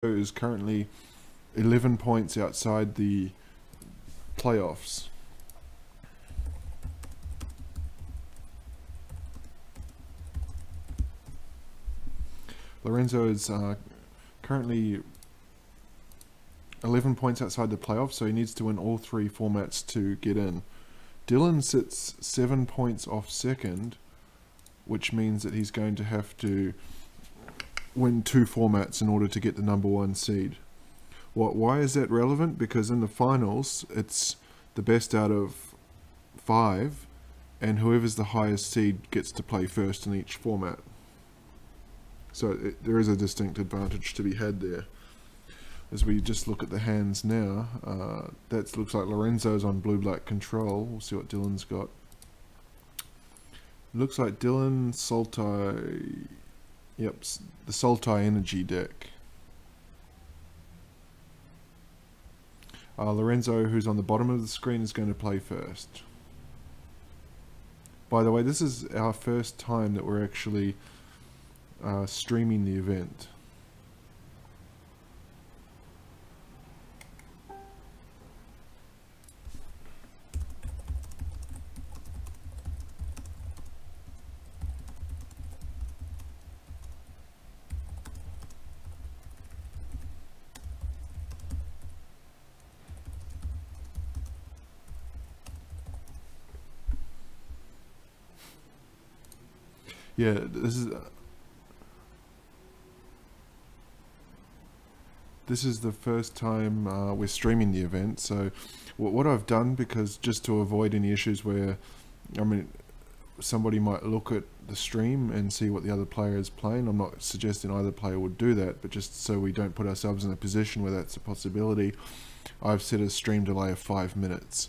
is currently 11 points outside the playoffs. Lorenzo is currently 11 points outside the playoffs, so he needs to win all three formats to get in. Dylan sits 7 points off second, which means that he's going to have to win 2 formats in order to get the #1 seed. Why is that relevant? Because in the finals, it's the best out of 5, and whoever's the highest seed gets to play first in each format. So there is a distinct advantage to be had there. As we just look at the hands now, that looks like Lorenzo's on blue-black control. We'll see what Dylan's got. Looks like Dylan, Sultai, yep, the Sultai Energy deck. Lorenzo, who's on the bottom of the screen, is going to play first. By the way, this is our first time that we're actually streaming the event. Yeah, this is the first time we're streaming the event. So what I've done, because just to avoid any issues where, I mean, somebody might look at the stream and see what the other player is playing. I'm not suggesting either player would do that, but just so we don't put ourselves in a position where that's a possibility, I've set a stream delay of 5 minutes.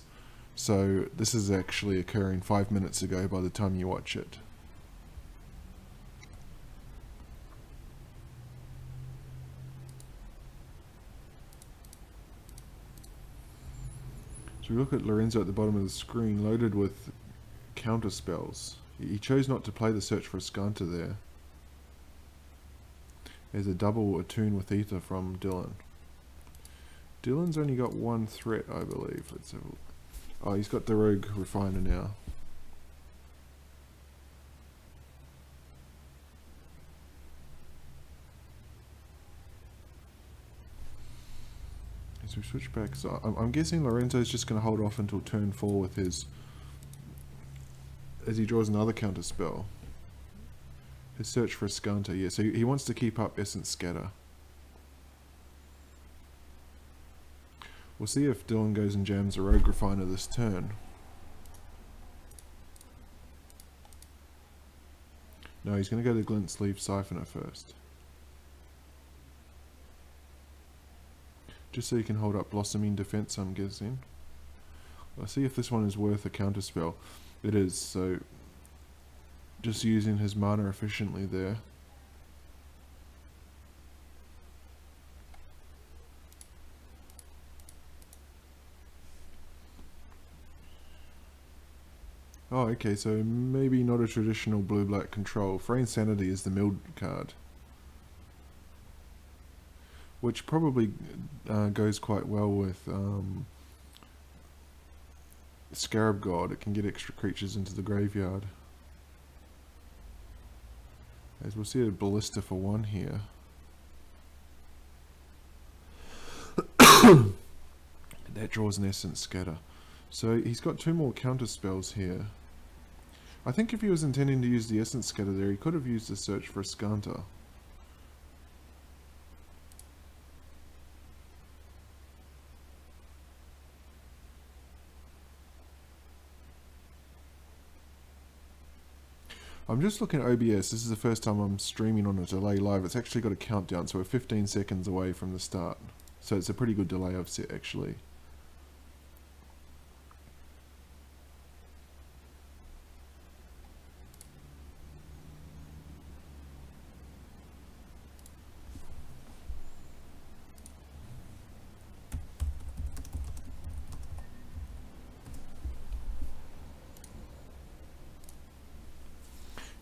So this is actually occurring 5 minutes ago by the time you watch it. So we look at Lorenzo at the bottom of the screen, loaded with counter spells. He chose not to play the Search for Skanta there. There's a double attune with Ether from Dylan. Dylan's only got 1 threat, I believe. Let's have a look. Oh, he's got the Rogue Refiner now. So we switch back. So I'm guessing Lorenzo's just going to hold off until turn 4 with his, as he draws another counter spell. His Search for Skanta, yeah. So he wants to keep up Essence Scatter. We'll see if Dylan goes and jams a Rogue Refiner this turn. No, he's going to go to Glint Sleeve Siphoner first. Just so you can hold up Blossoming Defense, I'm guessing. Let's see if this one is worth a counterspell. It is, so just using his mana efficiently there. Oh, okay, so maybe not a traditional blue-black control. Fraying Sanity is the milled card, which probably goes quite well with Scarab God. It can get extra creatures into the graveyard. As we'll see a Ballista for 1 here. That draws an Essence Scatter. So he's got 2 more counter spells here. I think if he was intending to use the Essence Scatter there, he could have used the Search for Skanta. I'm just looking at OBS. This is the first time I'm streaming on a delay live. It's actually got a countdown, so we're 15 seconds away from the start. So it's a pretty good delay I've set, actually.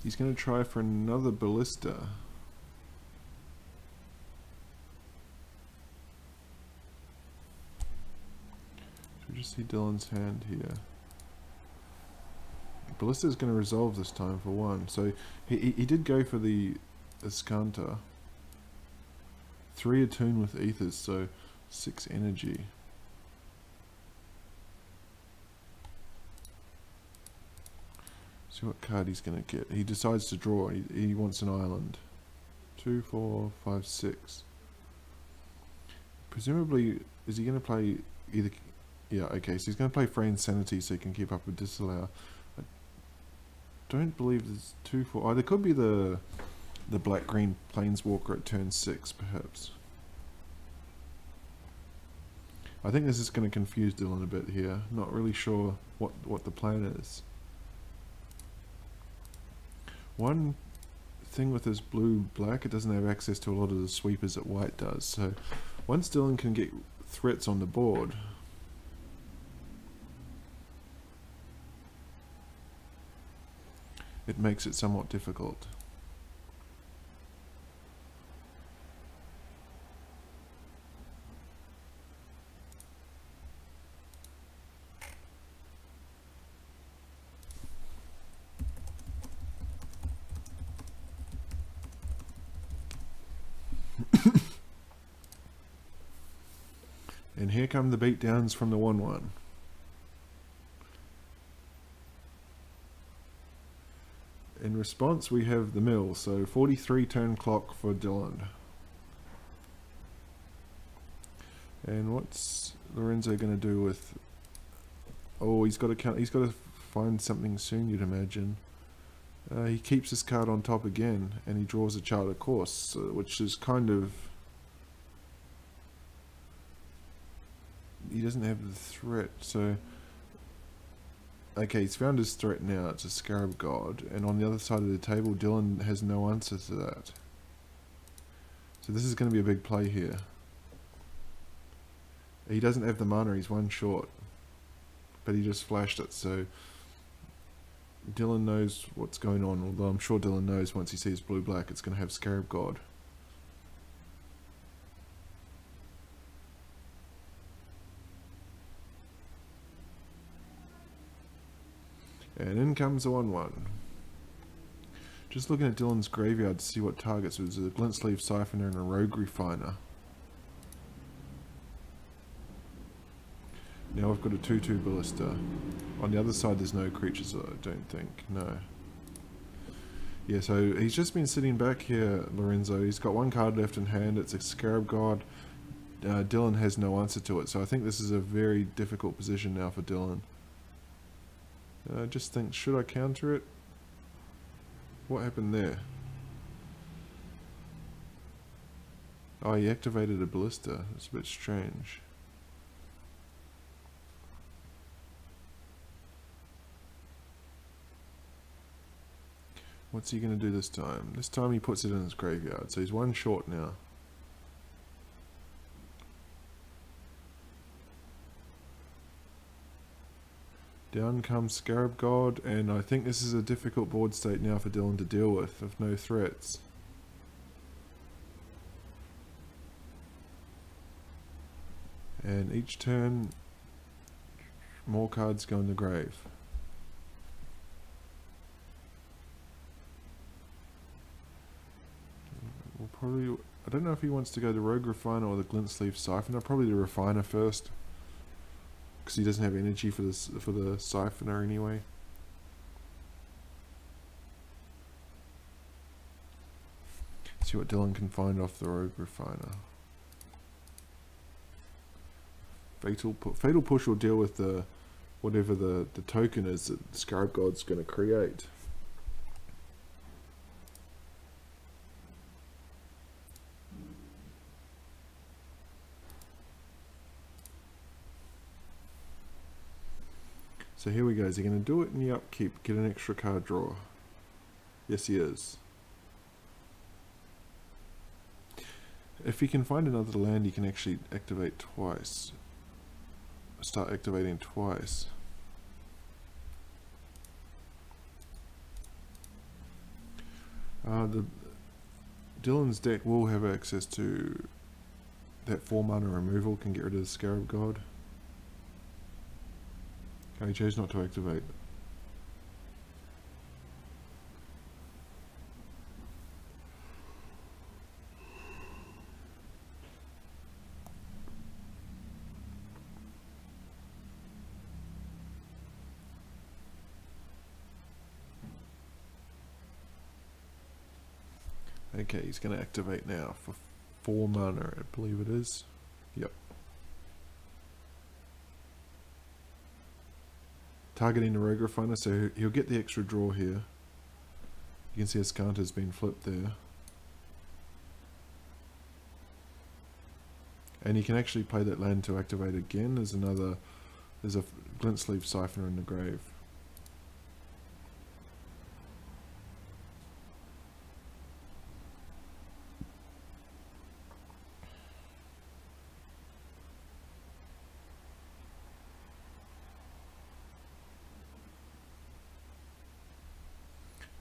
He's going to try for another Ballista. just see Dylan's hand here. Ballista's going to resolve this time for one. So he did go for the Iskanta. 3 attune with ethers, so 6 energy. See what card he's going to get. He decides to draw. He wants an island. 2, 4, 5, 6. Presumably, is he going to play either... Yeah, okay, so he's going to play Frey Insanity so he can keep up with Disallow. I don't believe there's 2, 4... Oh, there could be the black-green Planeswalker at turn 6, perhaps. I think this is going to confuse Dylan a bit here. Not really sure what the plan is. One thing with this blue-black, it doesn't have access to a lot of the sweepers that white does. So once Dylan can get threats on the board, it makes it somewhat difficult. And here come the beatdowns from the 1-1. In response, we have the mill, so 43 turn clock for Dylan. And what's Lorenzo going to do with... Oh, he's got to find something soon, you'd imagine. He keeps his card on top again, and he draws a Child of Course, which is kind of... He doesn't have the threat, so... Okay, he's found his threat now, it's a Scarab God, and on the other side of the table, Dylan has no answer to that. So this is going to be a big play here. He doesn't have the mana, he's 1 short. But he just flashed it, so... Dylan knows what's going on, although I'm sure Dylan knows once he sees blue-black, it's going to have Scarab God. And in comes the 1-1. Just looking at Dylan's graveyard to see what targets. There's a Glint Sleeve Siphoner and a Rogue Refiner. Now we've got a 2-2 Ballista. On the other side there's no creatures, I don't think. No. Yeah, so he's just been sitting back here, Lorenzo. He's got 1 card left in hand. It's a Scarab God. Dylan has no answer to it, so I think this is a very difficult position now for Dylan. I just think, should I counter it? What happened there? Oh, he activated a Ballista. It's a bit strange. What's he going to do this time? This time he puts it in his graveyard, so he's 1 short now. Down comes Scarab God, and I think this is a difficult board state now for Dylan to deal with no threats. And each turn, more cards go in the grave. We'll probably... I don't know if he wants to go to Rogue Refiner or the Glint Sleeve Siphoner. Probably the Refiner first, because he doesn't have energy for this for the Siphoner anyway. See what Dylan can find off the Rogue Refiner. Fatal Push will deal with the whatever the token is that Scarab God's going to create. So here we go. Is he going to do it in the upkeep? Get an extra card draw? Yes, he is. If he can find another land, he can actually activate twice. Start activating twice. Dylan's deck will have access to that 4 mana removal, can get rid of the Scarab God. Okay, he chose not to activate. Okay, he's going to activate now for 4 mana, I believe it is. Yep. Targeting the Rogue Refiner, so he'll get the extra draw here. You can see his counter's been flipped there. And you can actually play that land to activate again. There's a Glint Sleeve Siphoner in the grave.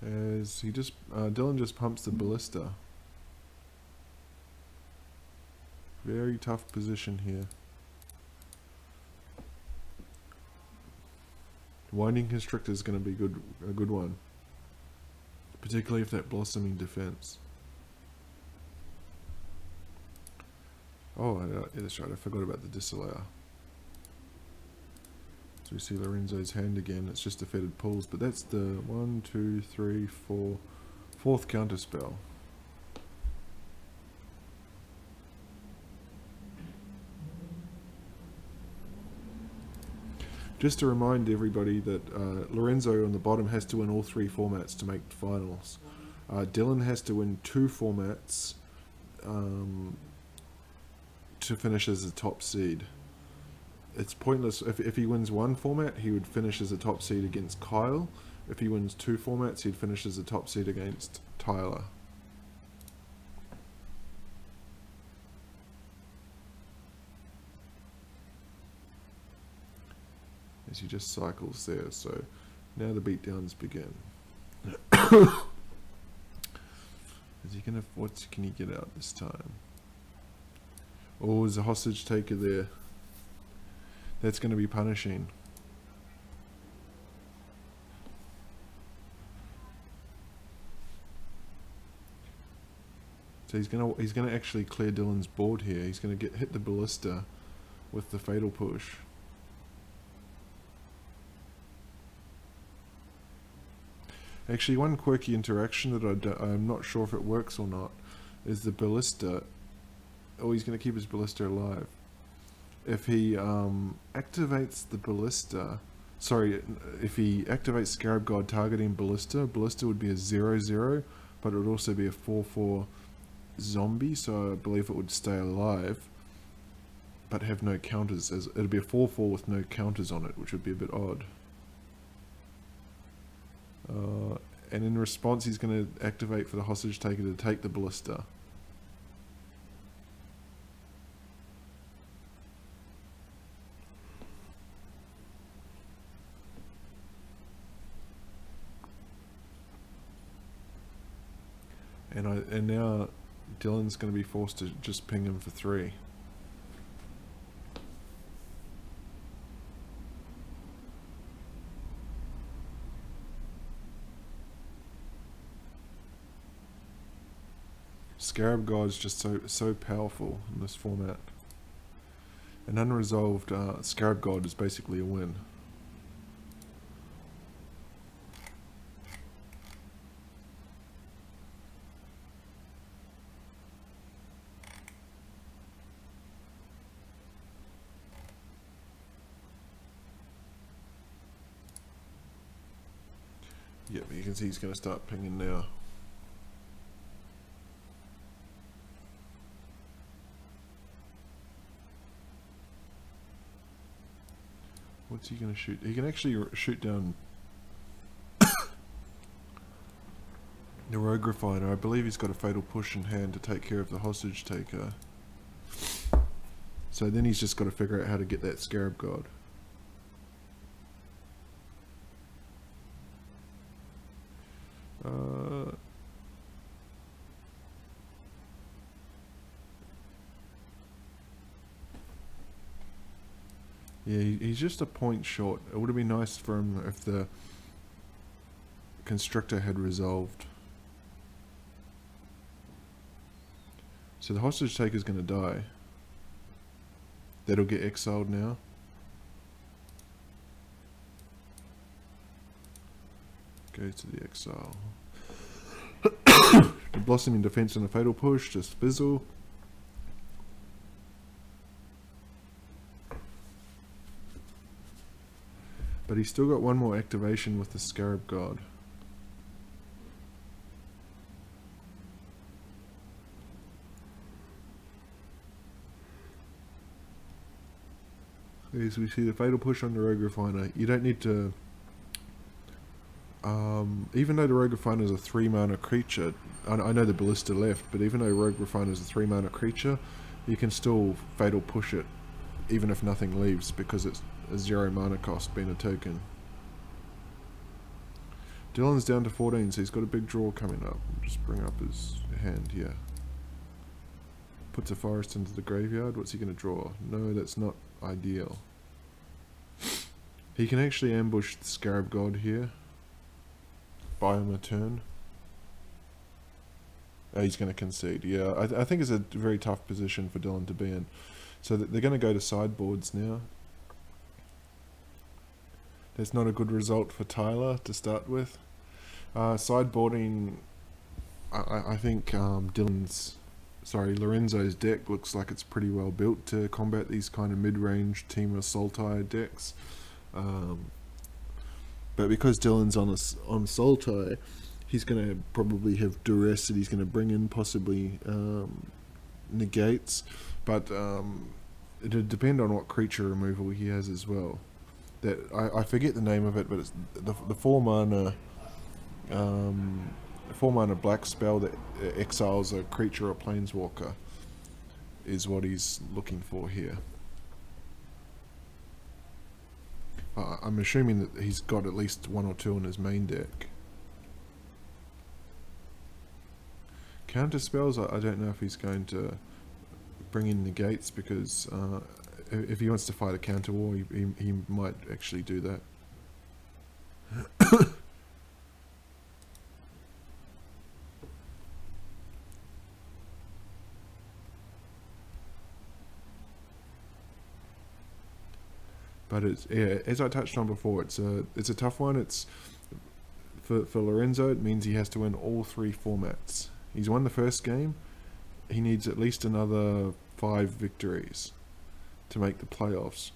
As he just, Dylan just pumps the Ballista. Very tough position here. Winding Constrictor is going to be a good one, particularly if that Blossoming Defense. Oh, yeah, that's right. I forgot about the Disallow. So we see Lorenzo's hand again. It's just defeated pulls, but that's the 1, 2, 3, 4, fourth counter spell. Just to remind everybody that Lorenzo on the bottom has to win all 3 formats to make finals. Dylan has to win 2 formats to finish as a top seed. It's pointless. If he wins 1 format, he would finish as a top seed against Kyle. If he wins 2 formats, he'd finish as a top seed against Tyler. As he just cycles there, so now the beatdowns begin. Is he gonna? What can he get out this time? Oh, there's a hostage taker there. That's going to be punishing. So he's gonna actually clear Dylan's board here. He's gonna hit the Ballista with the Fatal Push. Actually, one quirky interaction that I'm not sure if it works or not is the Ballista. Oh, he's going to keep his Ballista alive. If he activates the Ballista, sorry, if he activates Scarab God targeting Ballista, Ballista would be a 0/0, but it would also be a 4/4 zombie, so I believe it would stay alive, but have no counters. It would be a 4/4 with no counters on it, which would be a bit odd. And in response, he's going to activate for the hostage taker to take the Ballista. And now Dylan's going to be forced to just ping him for 3. Scarab God is just so powerful in this format. An unresolved Scarab God is basically a win. Yep, you can see he's going to start pinging now. What's he going to shoot? He can actually shoot down the Rogue Refiner. I believe he's got a Fatal Push in hand to take care of the hostage taker. So then he's just got to figure out how to get that Scarab God. Yeah, he's just a point short. It would have been nice for him if the Constrictor had resolved. So the hostage taker's going to die. That'll get exiled now. Go to the exile. The Blossoming Defense and a Fatal Push, just fizzle. But he's still got one more activation with the Scarab God. As we see the Fatal Push on the Rogue Refiner. You don't need to... even though the Rogue Refiner is a 3 mana creature, I know the Ballista left, but even though Rogue Refiner is a 3 mana creature, you can still Fatal Push it, even if nothing leaves, because it's a 0 mana cost being a token. Dylan's down to 14, so he's got a big draw coming up. Just bring up his hand here. Puts a forest into the graveyard. What's he going to draw? No, that's not ideal. He can actually ambush the Scarab God here. Buy him a turn. Oh, he's going to concede. Yeah, I think it's a very tough position for Dylan to be in. So they're going to go to sideboards now. That's not a good result for Tyler to start with. Sideboarding, I think Lorenzo's deck looks like it's pretty well built to combat these kind of mid-range Team Sultai decks. But because Dylan's on Sultai, he's going to probably have duress that he's going to bring in, possibly negates. But it'll depend on what creature removal he has as well. That I forget the name of it, but it's the 4 mana black spell that exiles a creature or planeswalker is what he's looking for here. I'm assuming that he's got at least 1 or 2 in his main deck. Counter spells, I don't know if he's going to bring in negates, because if he wants to fight a counter war, he might actually do that. But it's, yeah, as I touched on before, it's a tough one. It's for Lorenzo, it means he has to win all 3 formats. He's won the first game. He needs at least another 5 victories to make the playoffs.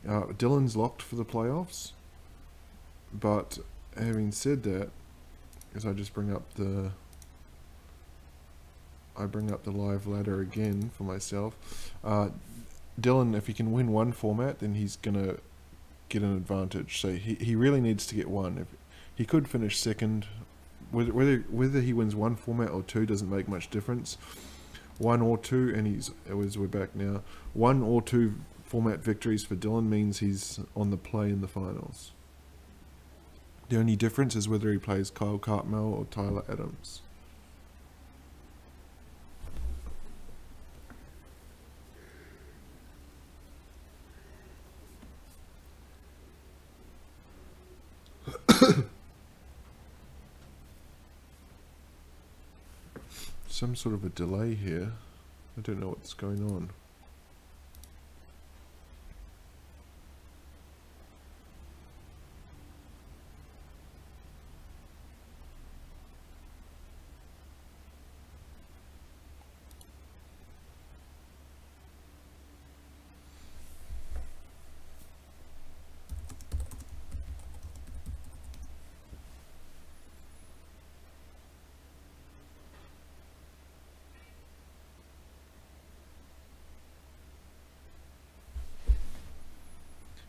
Dylan's locked for the playoffs, but having said that, as I just bring up the live ladder again for myself, Dylan, if he can win 1 format, then he's gonna get an advantage. So he really needs to get 1. If he could finish second, whether he wins 1 format or 2 doesn't make much difference. 1 or 2, and we're back now. 1 or 2 format victories for Dylan means he's on the play in the finals. The only difference is whether he plays Kyle Cartmel or Tyler Adams. Some sort of a delay here. I don't know what's going on.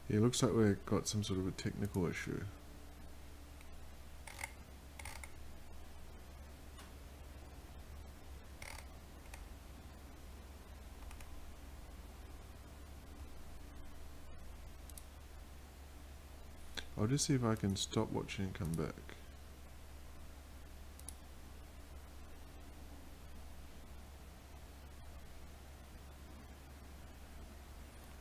Yeah, it looks like we've got some sort of a technical issue. I'll just see if I can stop watching and come back.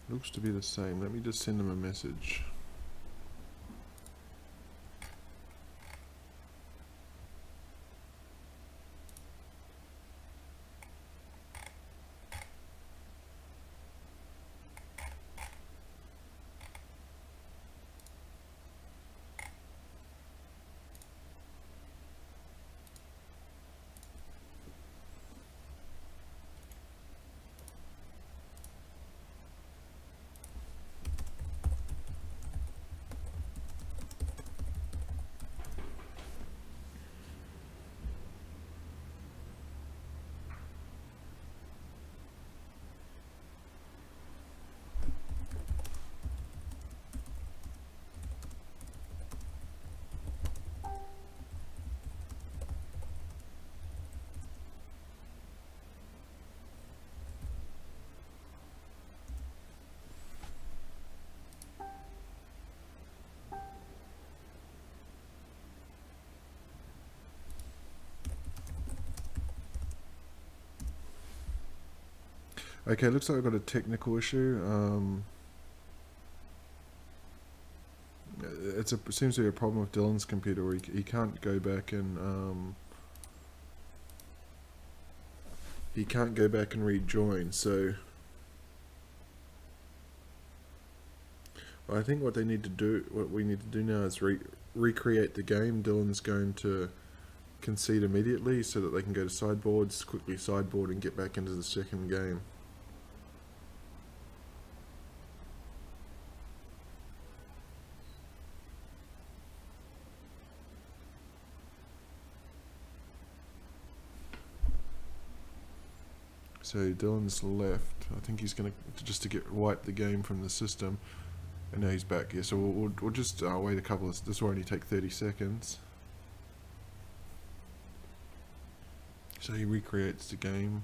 Looks to be the same. Let me just send him a message. Okay, looks like I've got a technical issue. It seems to be a problem with Dylan's computer where he can't go back and rejoin. So I think what we need to do now is recreate the game. Dylan's going to concede immediately so that they can go to sideboards, quickly sideboard and get back into the second game. So Dylan's left. I think he's going to wipe the game from the system, and now he's back. Yeah, so we'll just wait a couple of. This will only take 30 seconds. So he recreates the game.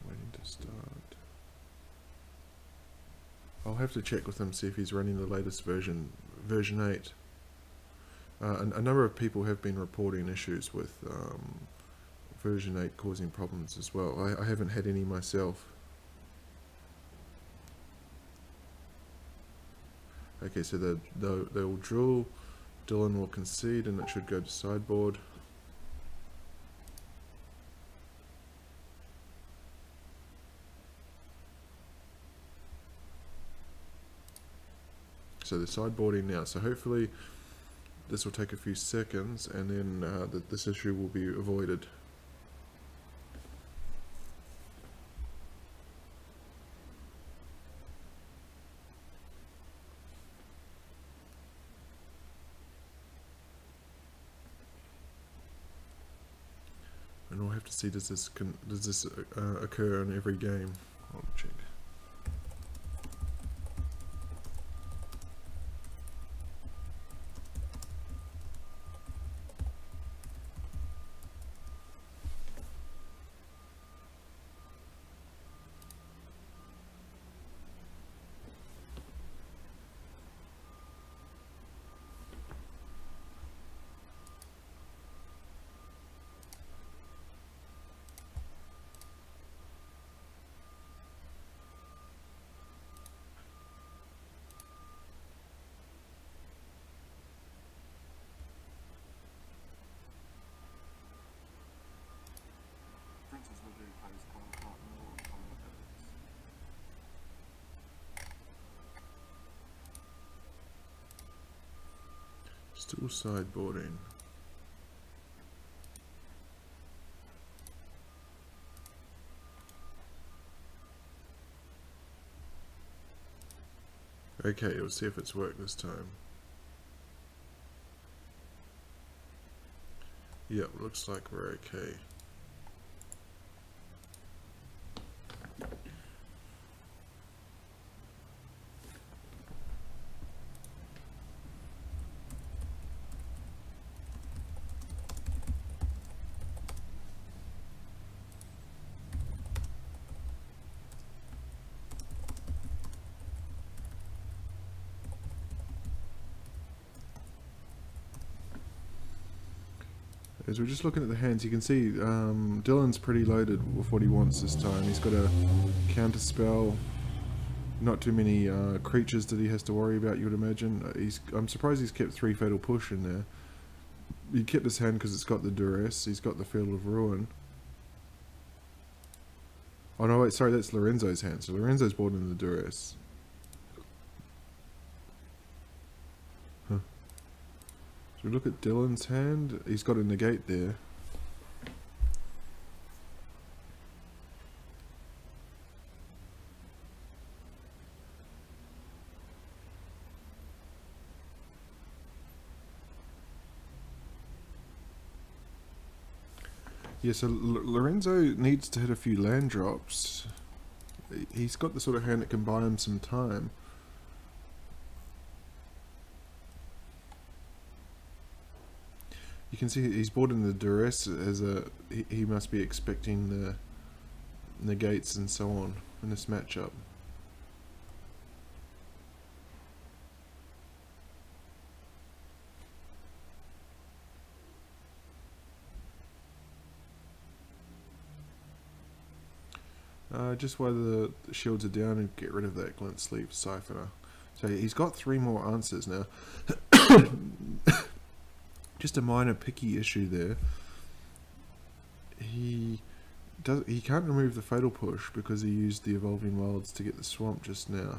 Waiting to start. I'll have to check with him, see if he's running the latest version 8. A number of people have been reporting issues with version 8 causing problems as well. I haven't had any myself. Okay, so they'll drill, Dylan will concede, and it should go to sideboard. So they're sideboarding now, so hopefully this will take a few seconds and then this issue will be avoided. And we'll have to see, does this occur in every game? I'll check. Still sideboarding. Okay, we'll see if it's worked this time. Yep, looks like we're okay. As we're just looking at the hands, you can see Dylan's pretty loaded with what he wants this time. He's got a counter spell. Not too many creatures that he has to worry about, you would imagine. I'm surprised he's kept 3 Fatal Push in there. He kept this hand because it's got the Duress. He's got the Field of Ruin. Oh no, wait, sorry, that's Lorenzo's hand. So Lorenzo's brought in the Duress. Huh. So we look at Dylan's hand. He's got a negate there. Yeah, so Lorenzo needs to hit a few land drops. He's got the sort of hand that can buy him some time. You can see he's brought in the Duress as a... He must be expecting the negates and so on in this matchup. Just while the shields are down and get rid of that glint sleeve siphoner. So he's got 3 more answers now. Just a minor picky issue there. He can't remove the Fatal Push because he used the Evolving Wilds to get the swamp just now.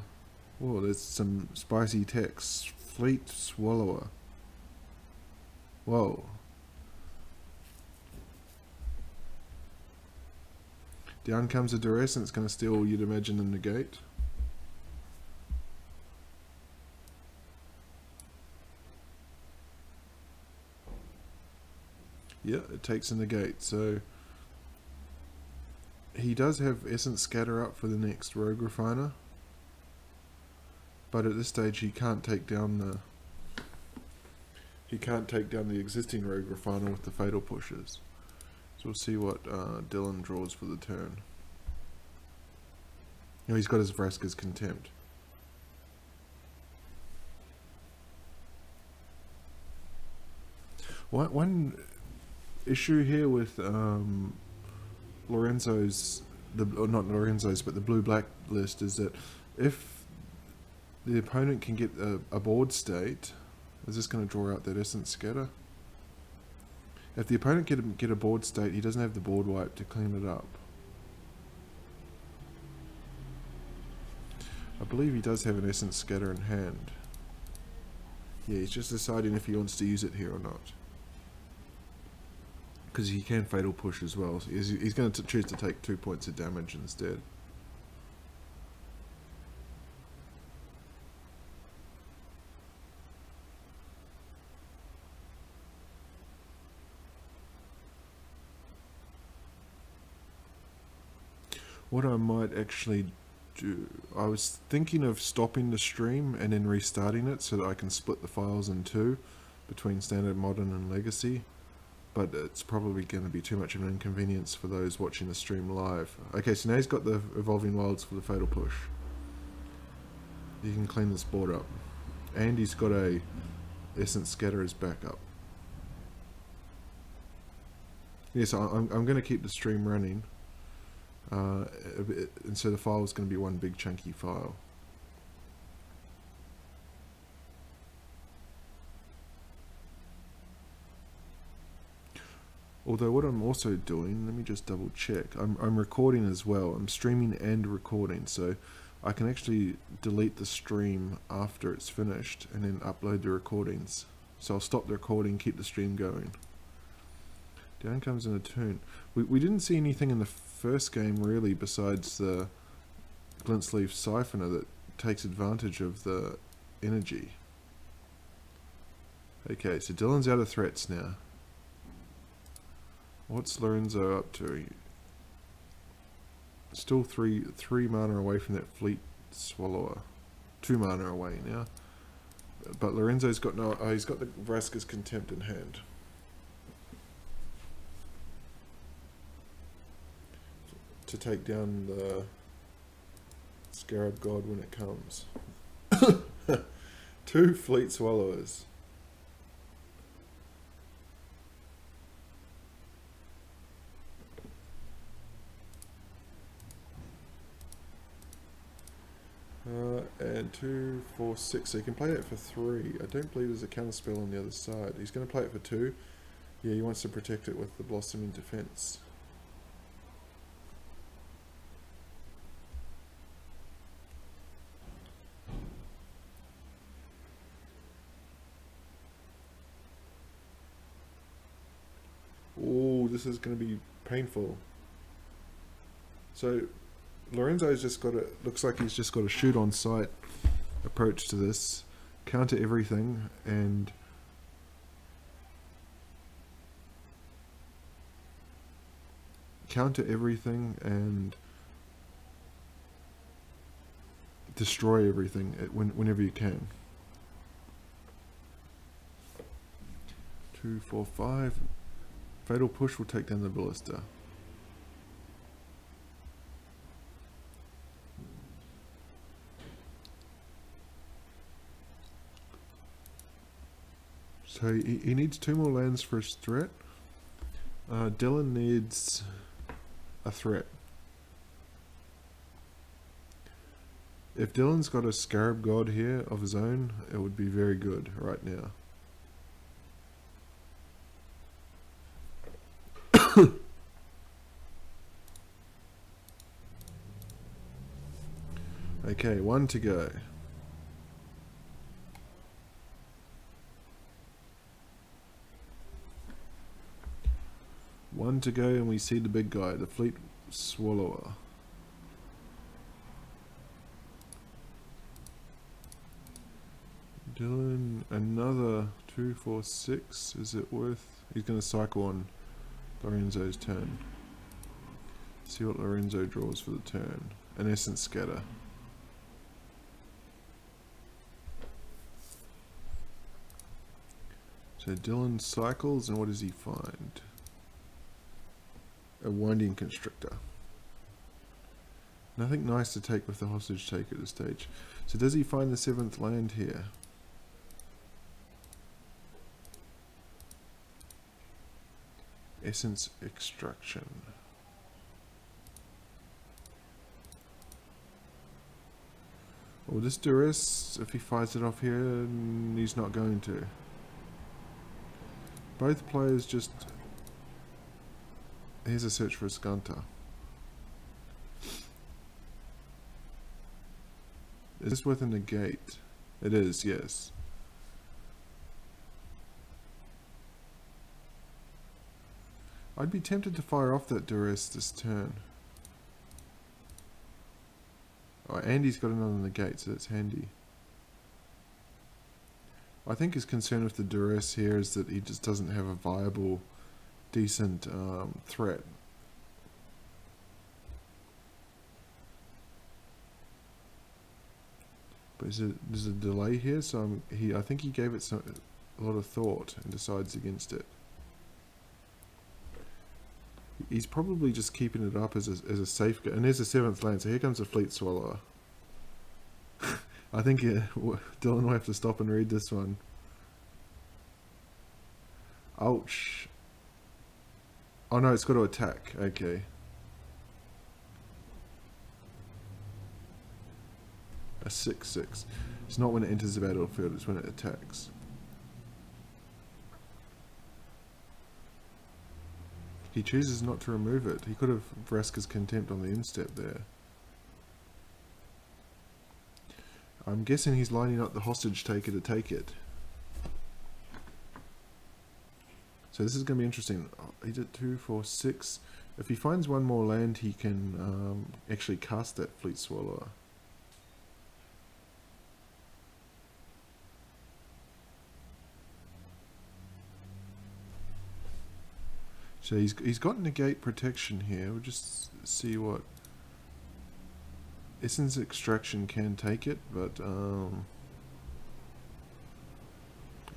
Whoa, there's some spicy text. Fleet Swallower. Whoa. Down comes a Duress and it's going to steal, you'd imagine, the negate. Yeah, it takes a negate, so he does have Essence Scatter up for the next Rogue Refiner, but at this stage he can't take down the existing Rogue Refiner with the Fatal Pushes. So we'll see what Dylan draws for the turn. You know, he's got his Vraska's Contempt. One issue here with Lorenzo's, not Lorenzo's, but the blue-black list is that if the opponent can get a board state, is this going to draw out that Essence Scatter? If the opponent can get a board state, he doesn't have the board wipe to clean it up. I believe he does have an Essence Scatter in hand. Yeah, he's just deciding if he wants to use it here or not. Because he can Fatal Push as well. So he's going to choose to take 2 points of damage instead. What I might actually do, I was thinking of stopping the stream and then restarting it so that I can split the files in 2 between Standard, Modern and Legacy, but it's probably going to be too much of an inconvenience for those watching the stream live. Okay, so now he's got the Evolving Wilds for the Fatal Push. You can clean this board up. And he's got a Essence Scatter as backup. Yes, I'm going to keep the stream running. And so the file is going to be one big chunky file. Although what I'm also doing, let me just double check, I'm recording as well. I'm streaming and recording, so I can actually delete the stream after it's finished and then upload the recordings. So I'll stop the recording, keep the stream going. Down comes in a tune. We didn't see anything in the first game really besides the Glint Sleeve Siphoner that takes advantage of the energy. Okay, so Dylan's out of threats now. What's Lorenzo up to? Still three mana away from that Fleet Swallower. 2 mana away now. But Lorenzo's got no... Oh, he's got the Vraska's Contempt in hand. To take down the Scarab God when it comes. 2 Fleet Swallowers. land. 2, 4, 6. So he can play that for 3. I don't believe there's a counter spell on the other side. He's going to play it for 2. Yeah, he wants to protect it with the Blossoming Defense. Oh, this is going to be painful. So Lorenzo's just got a, looks like he's just got a shoot on sight approach to this, counter everything, and destroy everything whenever you can. 2, 4, 5. Fatal Push will take down the Ballista. So he needs 2 more lands for his threat. Dylan needs a threat. If Dylan's got a Scarab God here of his own, it would be very good right now. Okay, 1 to go. One to go, and we see the big guy, the Fleet Swallower. Dylan, another 2, 4, 6. Is it worth? He's going to cycle on Lorenzo's turn. See what Lorenzo draws for the turn. An Essence Scatter. So Dylan cycles, and what does he find? A Winding Constrictor. Nothing nice to take with the Hostage Take at this stage. So does he find the 7th land here? Essence Extraction. Well, this Duress, if he fires it off here, he's not going to. Both players just... Here's a search for a Skunter. Is this worth a negate? It is, yes. I'd be tempted to fire off that Duress this turn. Oh, Andy's got another negate, so that's handy. I think his concern with the Duress here is that he just doesn't have a viable, decent threat. But there's a delay here, so I think he gave it a lot of thought and decides against it. He's probably just keeping it up as a safeguard. And there's a 7th land, so here comes a Fleet Swallower. I think Dylan will have to stop and read this one. Ouch. Oh no, it's got to attack. Okay. A 6/6. It's not when it enters the battlefield, it's when it attacks. He chooses not to remove it. He could have Vraska's Contempt on the instep there. I'm guessing he's lining up the Hostage Taker to take it. So this is going to be interesting. He did 2, 4, 6. If he finds one more land, he can actually cast that Fleet Swallower. So he's got negate protection here. We'll just see what Essence Extraction can take it, but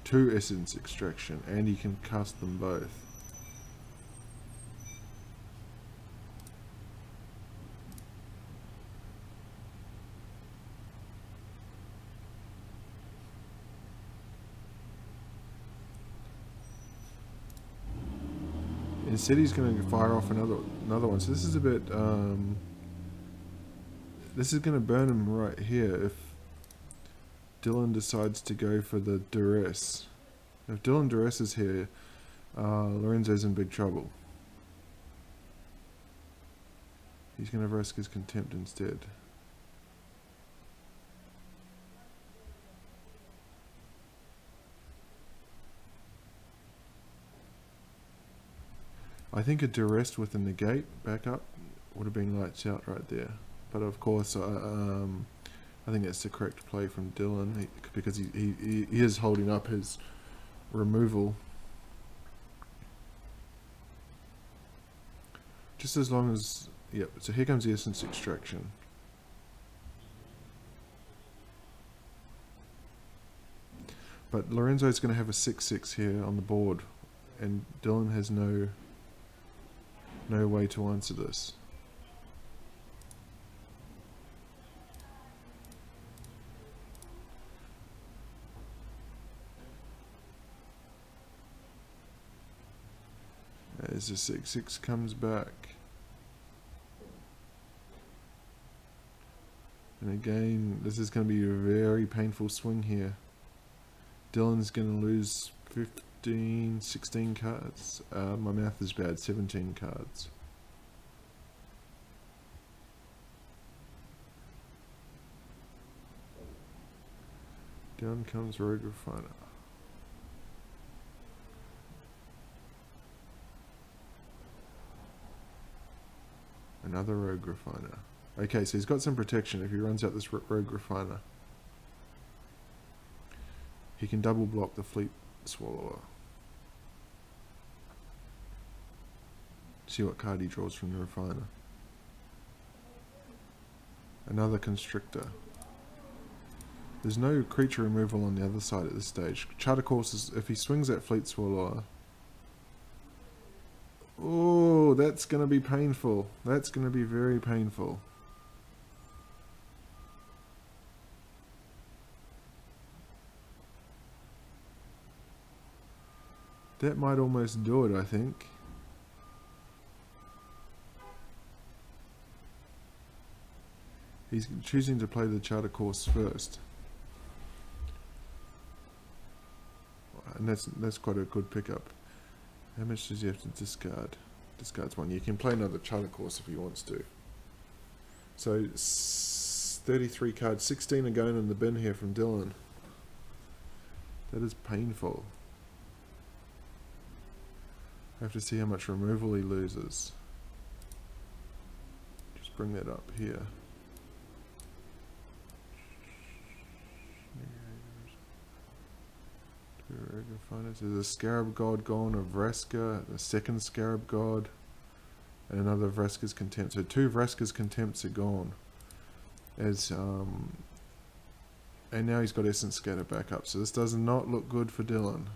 2 Essence Extraction, and he can cast them both. Instead, he's going to fire off another one. So this is a bit. This is going to burn him right here. Dylan decides to go for the duress. If Dylan duress is here, Lorenzo's in big trouble. He's going to risk his contempt instead. I think a duress with a negate backup would have been lights out right there. But of course, I think that's the correct play from Dylan because he is holding up his removal. Just as long as... Yep, so here comes the essence extraction. But Lorenzo's going to have a 6-6 here on the board, and Dylan has no way to answer this. As the 6-6 comes back. And again, this is going to be a very painful swing here. Dylan's going to lose 15, 16 cards. My math is bad, 17 cards. Down comes Rogue Refiner. Another Rogue Refiner. Okay, so he's got some protection if he runs out this Rogue Refiner. He can double block the Fleet Swallower. See what card he draws from the Refiner. Another Constrictor. There's no creature removal on the other side at this stage. Charter Course is, if he swings that Fleet Swallower... Oh, that's going to be painful. That's going to be very painful. That might almost do it, I think. He's choosing to play the Charter Course first. And that's quite a good pickup. How much does he have to discard? Discards one. You can play another Charter Course if he wants to. So 33 cards, 16 are going in the bin here from Dylan. That is painful. I have to see how much removal he loses. Just bring that up here. There's a Scarab God gone, a Vraska, a second Scarab God, and another Vraska's Contempt. So 2 Vraska's Contempts are gone. As and now he's got Essence Scatter back up. So this does not look good for Dylan.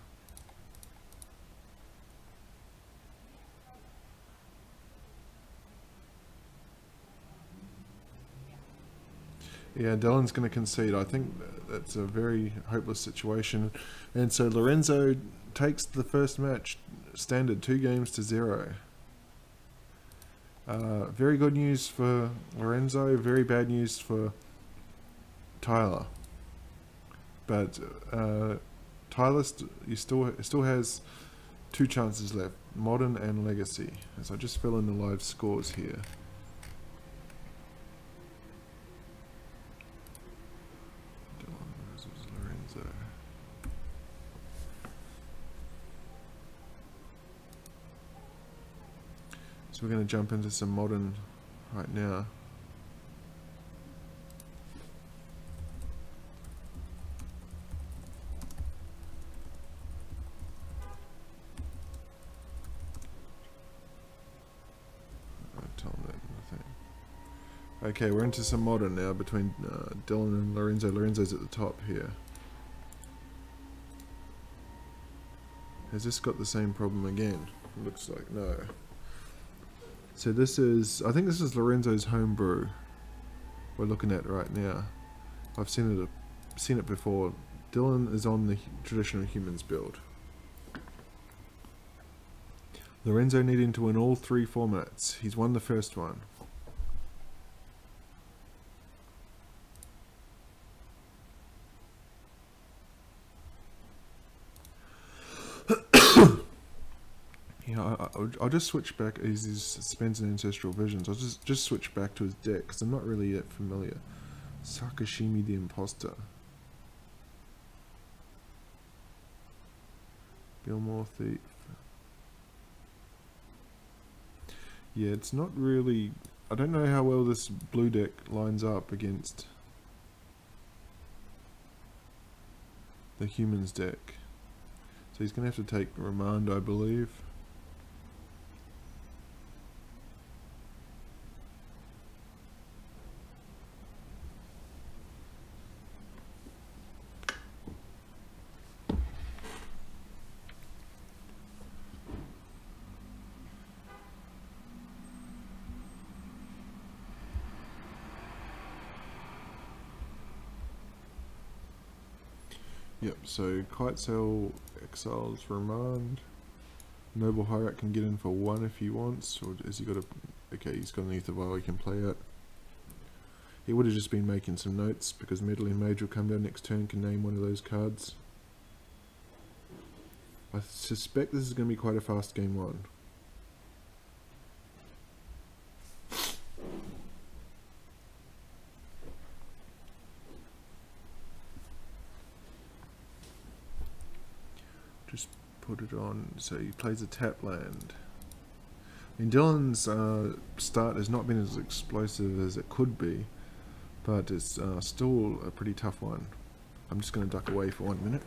Yeah, Dylan's going to concede. I think that's a very hopeless situation. And so Lorenzo takes the first match standard 2-0. Very good news for Lorenzo, very bad news for Tyler. But Tyler still has 2 chances left, Modern and Legacy. As I just fill in the live scores here. So we're going to jump into some Modern right now. Okay, we're into some Modern now between Dylan and Lorenzo. Lorenzo's at the top here. Has this got the same problem again? Looks like no. So this is, I think this is Lorenzo's homebrew we're looking at right now. I've seen it before. Dylan is on the traditional humans build. Lorenzo needing to win all 3 formats. He's won the first one. I'll just switch back. He spends an Ancestral Visions. I'll just switch back to his deck because I'm not really that familiar. Sakashimi the Imposter. Gilmore Thief. Yeah, it's not really... I don't know how well this blue deck lines up against the humans deck. So he's going to have to take Remand, I believe. Yep, so Kitesail exiles Remand. Noble Hierarch can get in for 1 if he wants, or has he got a... Okay, he's got an Ether Vial he can play at. He would have just been making some notes, because Meddling Mage will come down next turn, can name one of those cards. I suspect this is going to be quite a fast game 1. Just put it on, so he plays a tap land. I mean, Dylan's start has not been as explosive as it could be, but it's still a pretty tough one. I'm just going to duck away for 1 minute.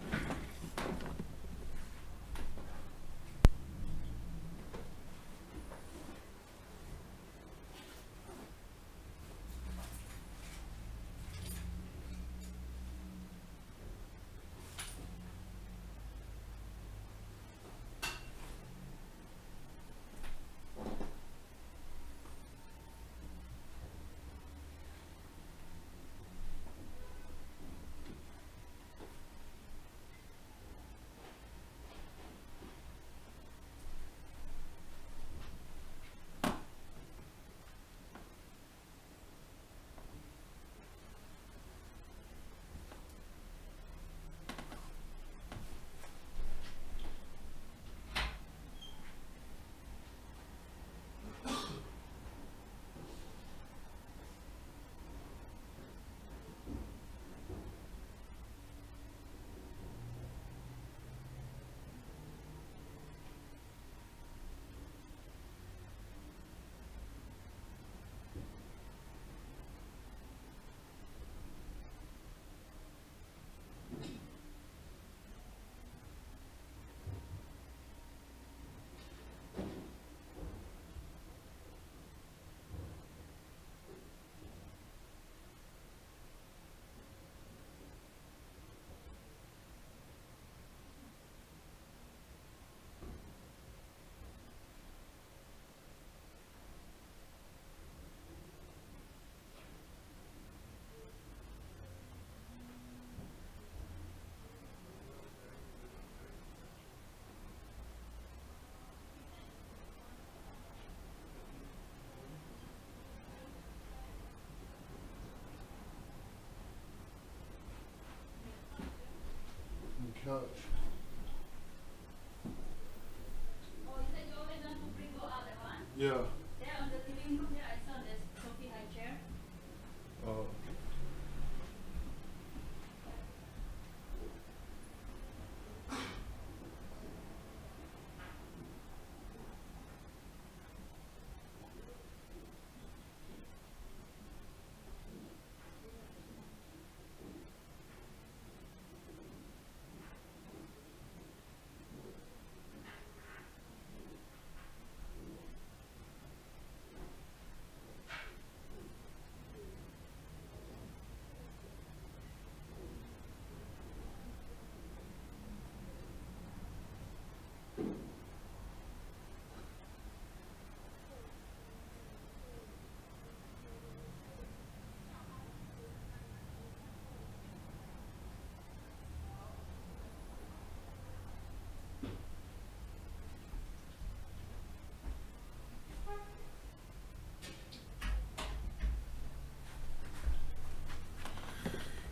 Couch. Oh, is that you always want to bring the other one? Yeah. There on the living room there, I saw this trophy high chair. Oh.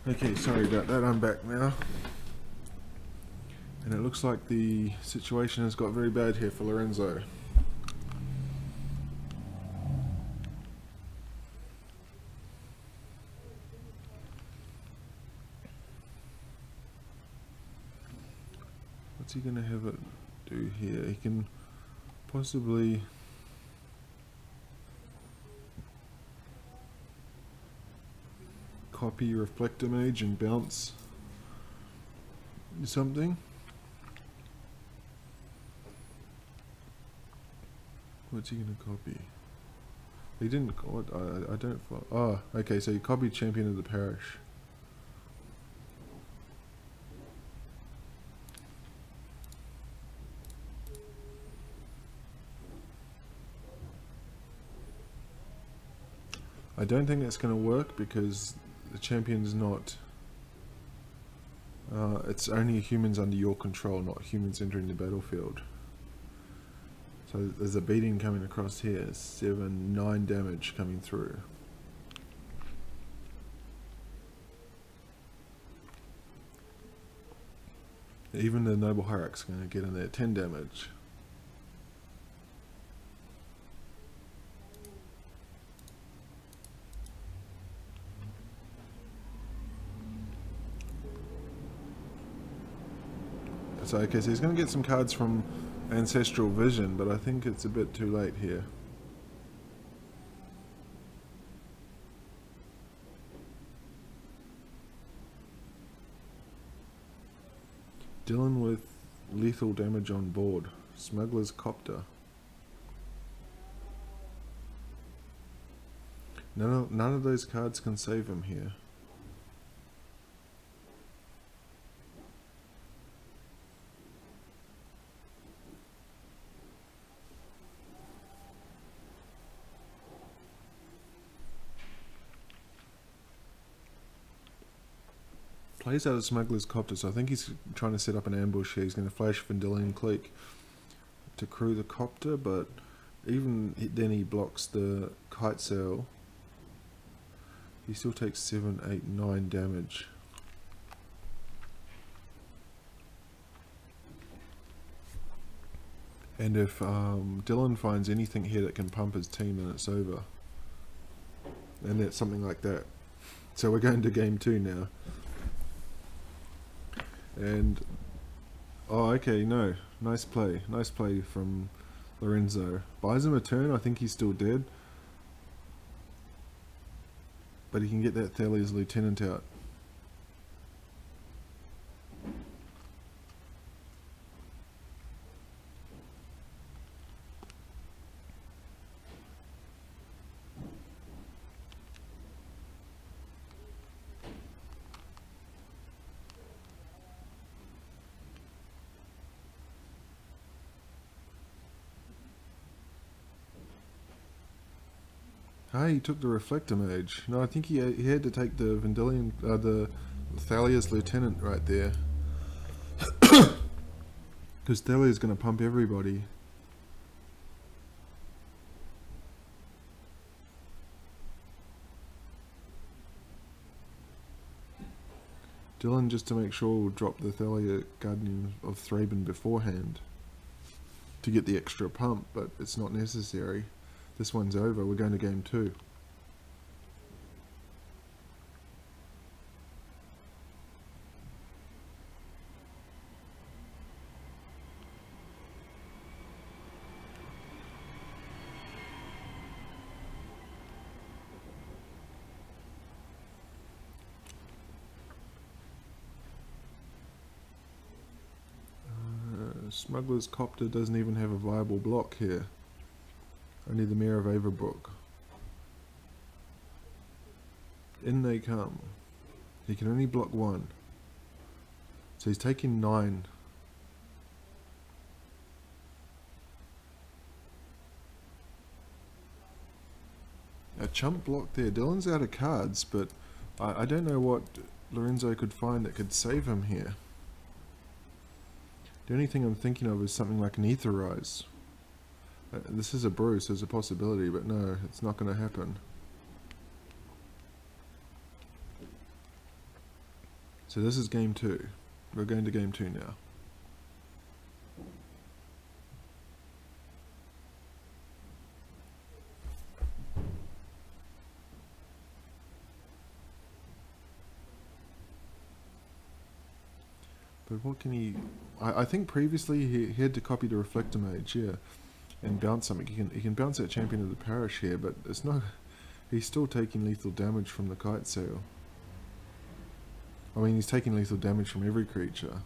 Okay, sorry about that, I'm back now. And it looks like the situation has got very bad here for Lorenzo. What's he going to have it do here? He can possibly... copy Reflect Image and bounce something. What's he going to copy? He didn't... What? I don't... Oh, okay, so he copied Champion of the Parish. I don't think that's going to work because the champion's not... it's only humans under your control, not humans entering the battlefield. So there's a beating coming across here, 9 damage coming through. Even the Noble Hierarch's going to get in there, 10 damage. So, okay, so he's going to get some cards from Ancestral Vision, but I think it's a bit too late here. Dylan with lethal damage on board. Smuggler's Copter. None of those cards can save him here. Plays out of Smuggler's Copter, so I think he's trying to set up an ambush here. He's going to flash Vendilion Clique to crew the Copter, but even then he blocks the Kite Sail. He still takes 7, 8, 9 damage. And if Dylan finds anything here that can pump his team, then it's over. And that's something like that. So we're going to game 2 now. And oh, okay, no, nice play from Lorenzo. Buys him a turn. I think he's still dead, but he can get that Thalia's Lieutenant out. Ah, he took the Reflector Mage. No, I think he had to take the Vendilion, the Thalia's Lieutenant right there. Because Thalia's going to pump everybody. Dylan, just to make sure, will drop the Thalia Guardian of Thraben beforehand to get the extra pump, but it's not necessary. This one's over, we're going to game 2. Smuggler's Copter doesn't even have a viable block here. Only the Mayor of Averbrook. In they come. He can only block 1. So he's taking 9. A chump block there. Dylan's out of cards, but I don't know what Lorenzo could find that could save him here. The only thing I'm thinking of is something like an Aetherize. This is a Bruce, there's a possibility, but no, it's not going to happen. So this is game 2. We're going to game 2 now. But what can he... I think previously he had to copy the Reflector Mage, yeah, and bounce something. He can bounce that Champion of the Parish here, but it's not... He's still taking lethal damage from the Kite Sail. I mean, he's taking lethal damage from every creature.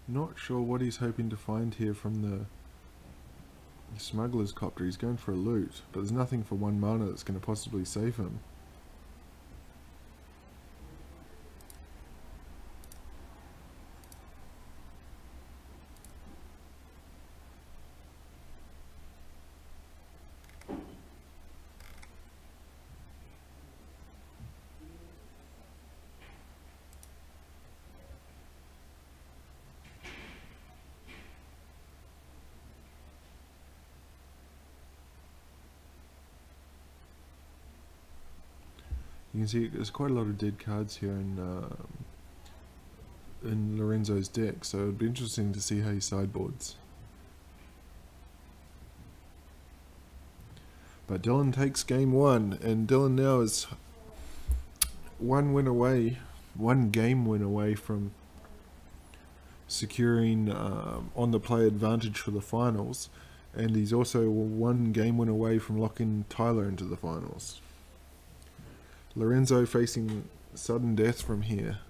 Not sure what he's hoping to find here from the Smuggler's Copter. He's going for a loot, but there's nothing for 1 mana that's going to possibly save him. You can see there's quite a lot of dead cards here in Lorenzo's deck, so it'd be interesting to see how he sideboards. But Dylan takes game 1, and Dylan now is one game win away from securing on the play advantage for the finals, and he's also 1 game win away from locking Tyler into the finals. Lorenzo facing sudden death from here.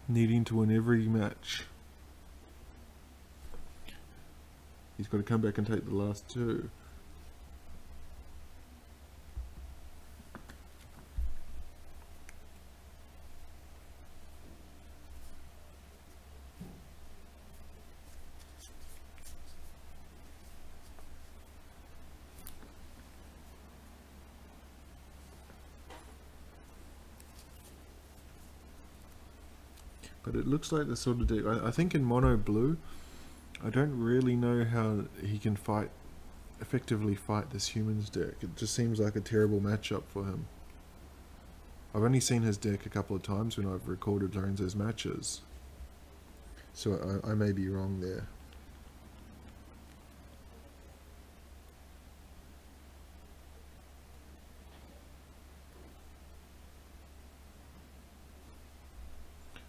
Needing to win every match. He's got to come back and take the last 2. But it looks like the sort of deck. I think in mono blue, I don't really know how he can effectively fight this humans deck. It just seems like a terrible matchup for him. I've only seen his deck a couple of times when I've recorded Lorenzo's matches, so I may be wrong there.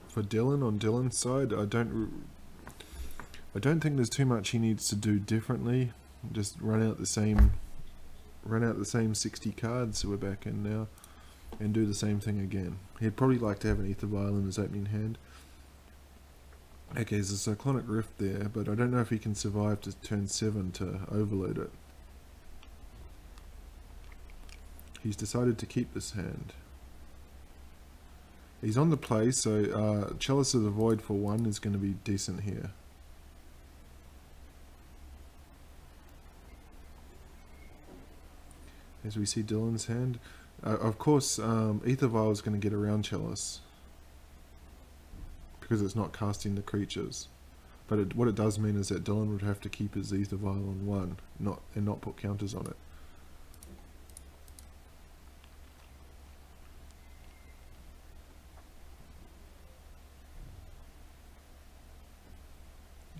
For Dylan, on Dylan's side, I don't think there's too much he needs to do differently. Just run out the same 60 cards, so we're back in now, and do the same thing again. He'd probably like to have an Aether Vial in his opening hand. Okay, there's a Cyclonic Rift there, but I don't know if he can survive to turn 7 to overload it. He's decided to keep this hand. He's on the play, so Chalice of the Void for 1 is going to be decent here. As we see Dylan's hand. Of course, Aether Vial is going to get around Chalice, because it's not casting the creatures. But what it does mean is that Dylan would have to keep his Aether Vial on 1, and not put counters on it.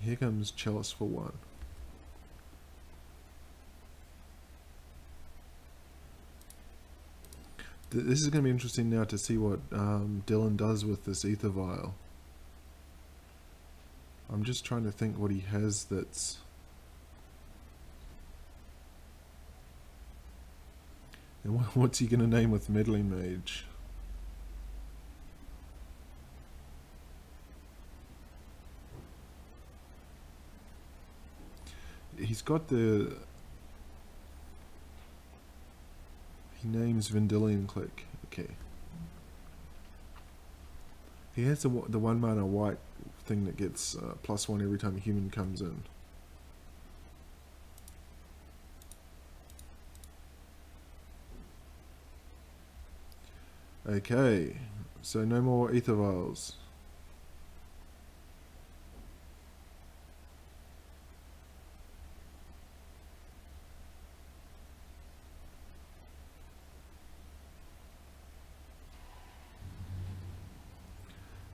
Here comes Chalice for 1. This is going to be interesting now to see what Dylan does with this Aether Vial. I'm just trying to think what he has that's... And what's he going to name with Meddling Mage? He's got the... He names Vendilion Click. Okay. He has the 1 mana white thing that gets +1 every time a human comes in. Okay, so no more Aether Vials.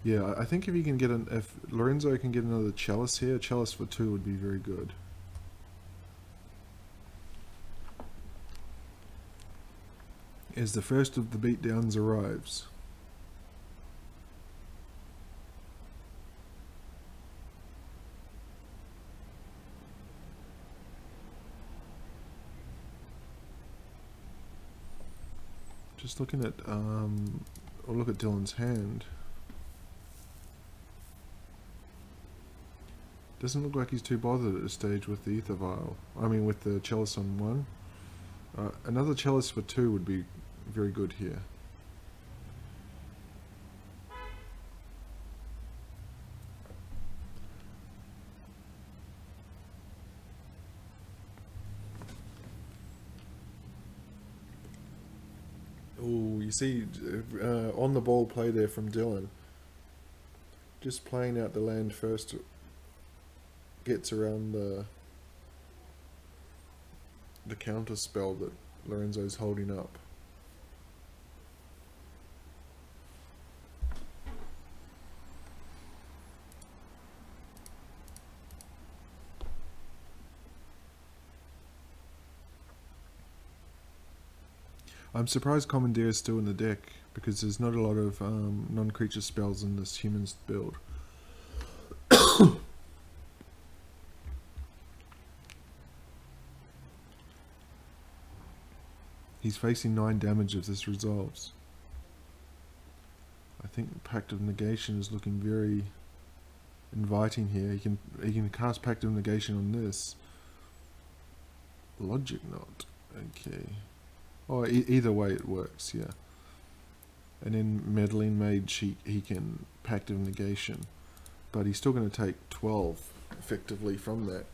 Yeah, I think if you can get if Lorenzo can get another chalice here, chalice for 2 would be very good. As the first of the beatdowns arrives. Just looking at, or look at Dylan's hand. Doesn't look like he's too bothered at this stage with the ether vial. I mean, with the chalice on 1. Another chalice for 2 would be very good here. Oh, you see, on the ball play there from Dylan. Just playing out the land first gets around the counter spell that Lorenzo's holding up. I'm surprised Commandeer is still in the deck, because there's not a lot of non-creature spells in this humans build. He's facing 9 damage if this resolves. I think Pact of Negation is looking very inviting here. He can cast Pact of Negation on this. Logic Knot. Okay. Oh, either way it works, yeah. And then Meddling Mage, he can Pact of Negation. But he's still going to take 12 effectively from that.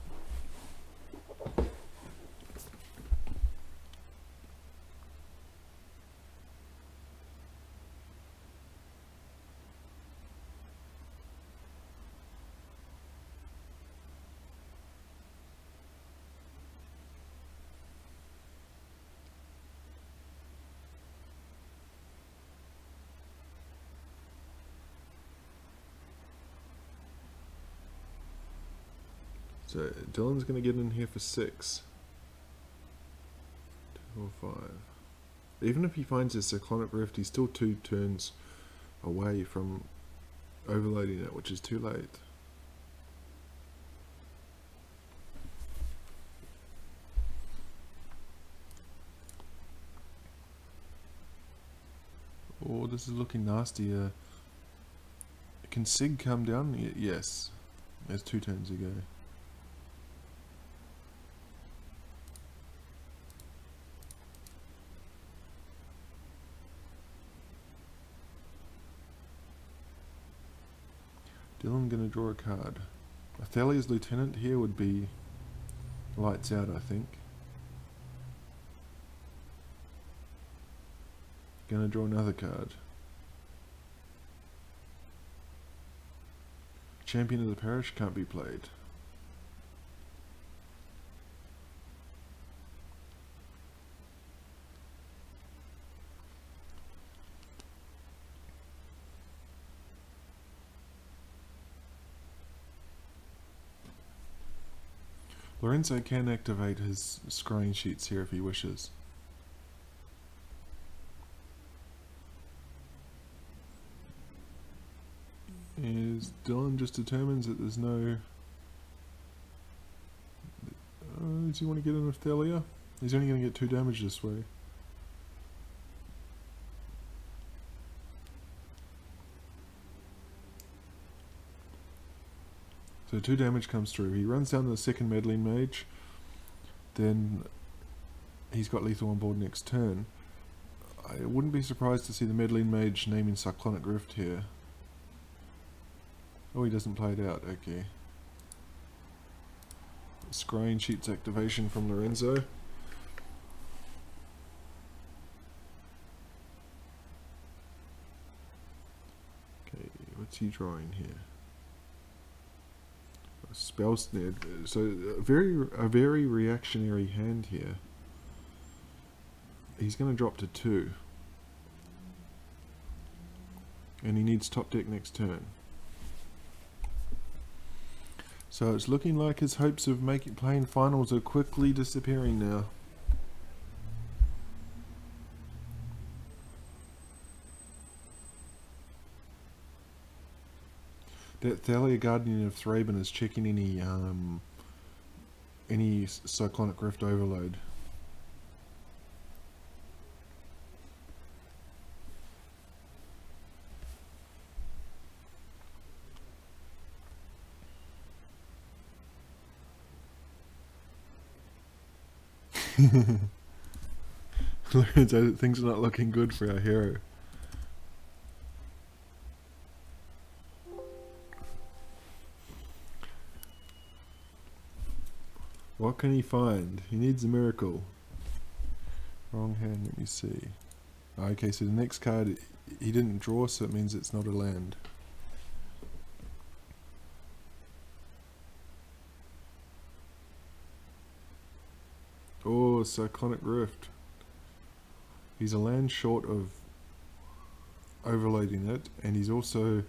So Dylan's going to get in here for 6. 2 or 5. Even if he finds his Cyclonic Rift, he's still 2 turns away from overloading it, which is too late. Oh, this is looking nasty. Can Sig come down? Yes. There's 2 turns ago. Dylan gonna draw a card. Athalia's Lieutenant here would be lights out, I think. Gonna draw another card. Champion of the Parish can't be played. Lorenzo can activate his scrying sheets here if he wishes. Is Dylan just determines that there's no... does he want to get in with Thalia? He's only going to get 2 damage this way. So 2 damage comes through. He runs down the second Meddling Mage. Then he's got lethal on board next turn. I wouldn't be surprised to see the Meddling Mage naming Cyclonic Rift here. Oh, he doesn't play it out. Okay. Scrying Sheets activation from Lorenzo. Okay, what's he drawing here? Spell Snare. So a very reactionary hand here. He's going to drop to 2. And he needs top deck next turn. So it's looking like his hopes of playing finals are quickly disappearing now. That Thalia Guardian of Thraben is checking any Cyclonic Rift overload. Things are not looking good for our hero. What can he find? He needs a miracle. Wrong hand, let me see. Okay, so the next card he didn't draw, so it means it's not a land. Oh, Cyclonic Rift. He's a land short of overloading it, and he's also,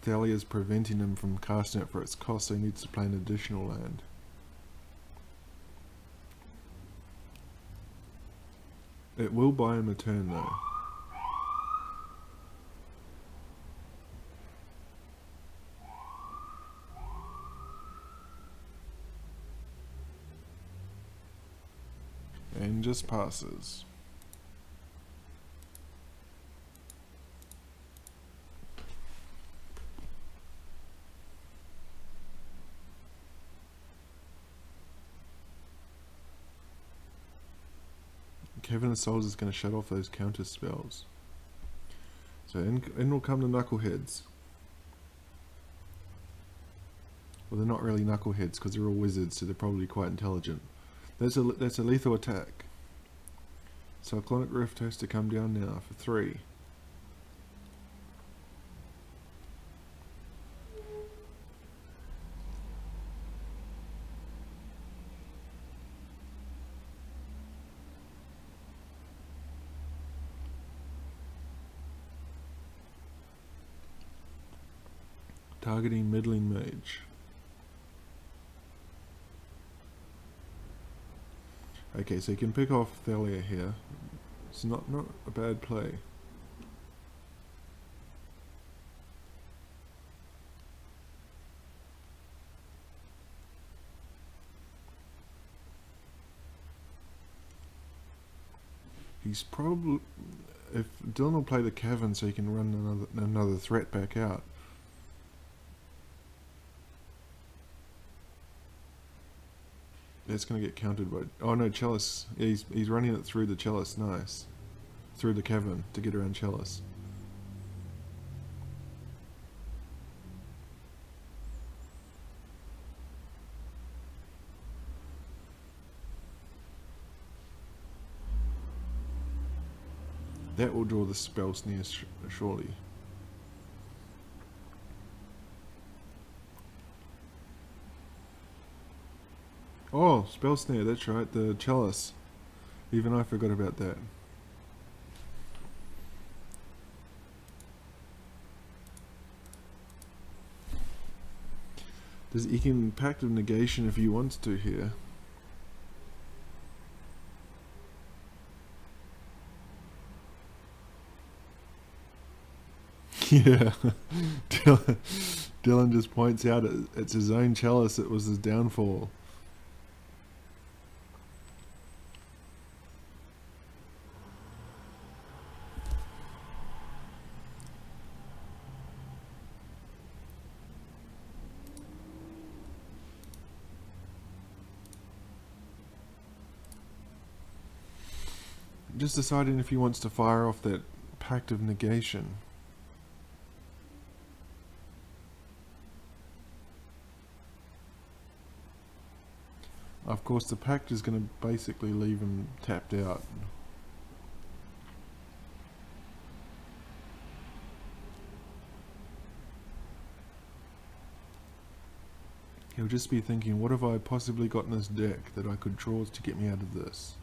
Thalia's preventing him from casting it for its cost, so he needs to play an additional land. It will buy him a turn though. And just passes. Cavern of Souls is going to shut off those counter spells. So in will come the Knuckleheads. Well, they're not really Knuckleheads because they're all wizards, so they're probably quite intelligent. That's a lethal attack. Cyclonic Rift has to come down now for 3. Targeting Middling Mage. Okay, so you can pick off Thalia here. It's not a bad play. He's probably, if Dylan will play the Cavern so he can run another threat back out. That's going to get countered by... Oh no, Chalice. Yeah, he's running it through the Chalice. Nice. Through the Cavern to get around Chalice. That will draw the spell snare surely. Oh, spell snare, that's right, the Chalice. Even I forgot about that. He can Pact of Negation if he wants to here. Yeah, Dylan just points out it's his own Chalice that was his downfall. Just deciding if he wants to fire off that Pact of Negation. Of course, the Pact is going to basically leave him tapped out. He'll just be thinking, what have I possibly got in this deck that I could draw to get me out of this?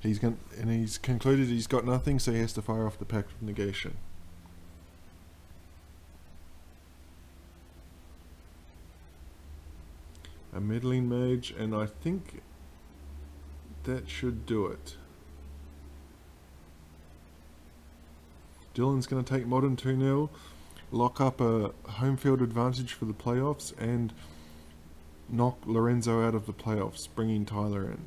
he's concluded he's got nothing, so he has to fire off the Pact of Negation. A Meddling Mage, and I think that should do it. Dylan's going to take Modern 2-0, lock up a home field advantage for the playoffs, and knock Lorenzo out of the playoffs, bringing Tyler in.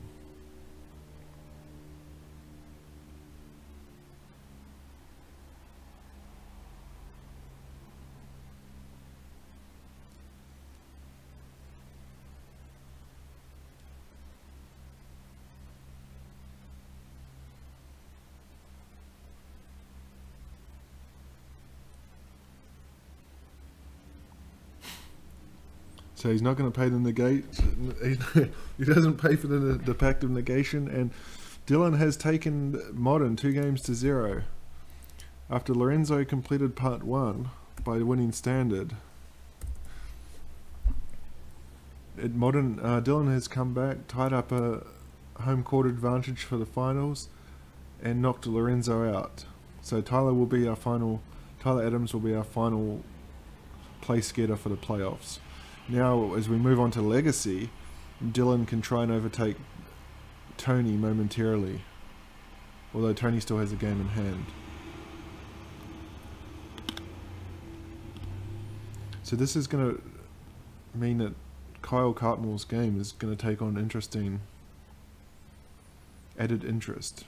So he's not going to pay the negate. He doesn't pay for the Pact of Negation, and Dylan has taken Modern 2-0 after Lorenzo completed part 1 by winning Standard. At Modern, Dylan has come back, tied up a home court advantage for the finals, and knocked Lorenzo out. So Tyler Adams will be our final place getter for the playoffs. Now, as we move on to Legacy, Dylan can try and overtake Tony momentarily, although Tony still has a game in hand. So this is going to mean that Kyle Cartmell's game is going to take on interesting added interest.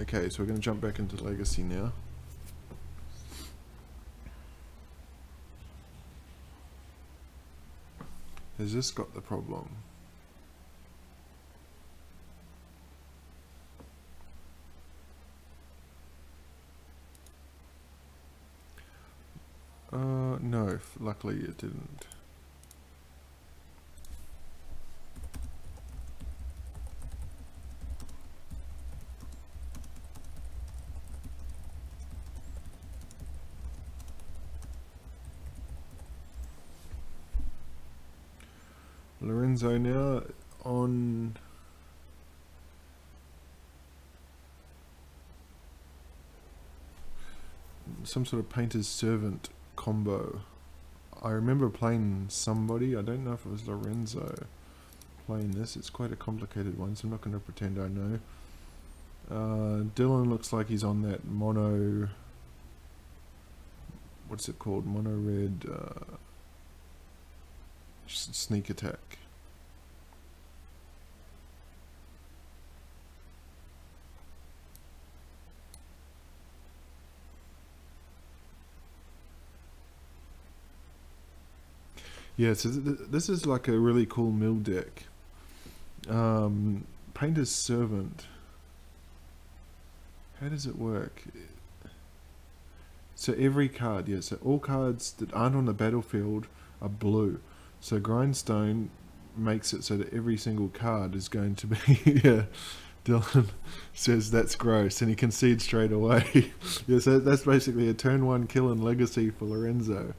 Okay, so we're going to jump back into Legacy now. Has this got the problem? No, luckily it didn't. Lorenzo now on some sort of Painter's Servant combo. I remember playing somebody, I don't know if it was Lorenzo playing this. It's quite a complicated one, so I'm not going to pretend I know. Dylan looks like he's on that mono, what's it called, mono red sneak attack. Yeah, so this is like a really cool mill deck. Painter's Servant. How does it work? So every card, yeah, so all cards that aren't on the battlefield are blue. So Grindstone makes it so that every single card is going to be, yeah, Dylan says that's gross, and he concedes straight away. Yeah, so that's basically a turn 1 kill in Legacy for Lorenzo.